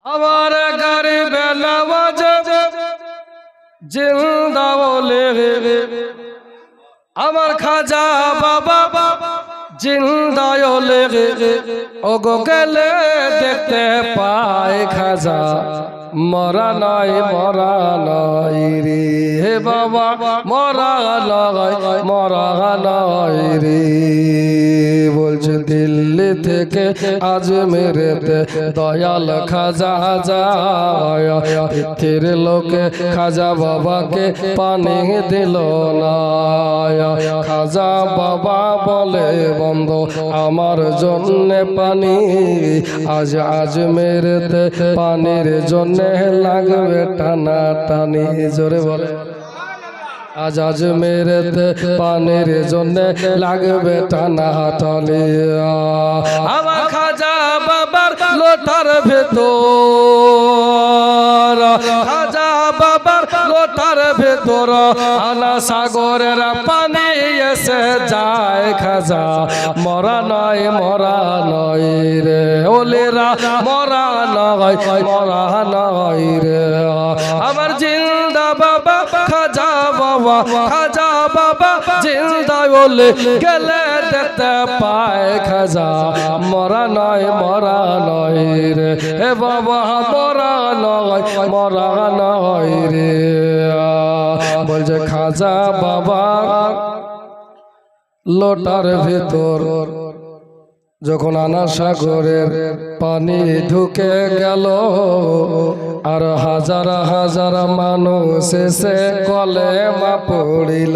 আমার গরিবে নওয়াজ জিন্দা বলে আমার খাজা বাবা জিন্দা বলে ওগো গেলে দেখতে পায় খাজা মরা নাই রে হে বাবা মরা নাই রে বলছে দিল্লি থেকে আজমেরেতে দয়াল খাজা যায় পৃথিবীর লোকে খাজা বাবাকে পানি দিল না খাজা বাবা বলে বন্ধ আমার জন্য পানি আজ আজমেরেতে পানির জন্য লাগবে টানা টানি জোরে বলে আজ আজমেরেতে পানির জন্য লাগবে টানা টানি আমার খাজা বাবার লোটার ভেতর খাজা বাবার লোটার ভেতর আনা সাগরের পানি এসে যায় খাজা মরা নয় রে ওলেরা মরা নয় রে আমার জিন্দা বাবা খাজা বাবা জিন্দা বলে গেলে দেখতে পায় খাজা মরা নয় রে হে বাবা মরা নয় রে বলছে খাজা বাবা লোটার ভেতর যখন আনা সাগরের পানি ঢুকে গেল আর হাজার হাজার মানুষ এসে কলেমা পড়িল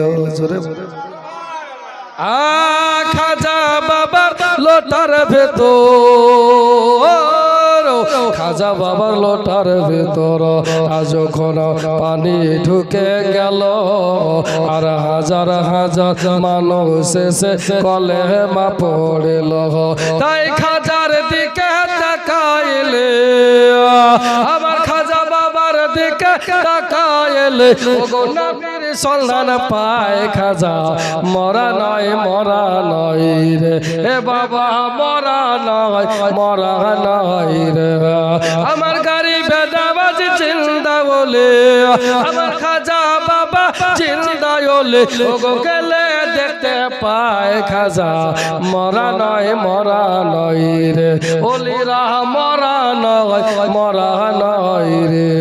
খাজা বাবার লোটার ভেতর খাজা বাবার লোটার ভেতর যখন পানি ঢুকে গেল আর হাজার হাজার মানুষ এসে কলেমা পড়িল তাই খাজার দিকে তাকাইলে আমার খাজা বাবার দিকে তাকাইলে নবীর সন্ধান পায় খাজা মরা নয় রে এ বাবা মরা নয় রে আমার গরিবে নওয়াজ জিন্দা বলে আমার খাজা বাবা জিন্দা বলে ওগো গেলে দেখতে পায় খাজা মরা নয় রে ওলিরা মরা নয় রে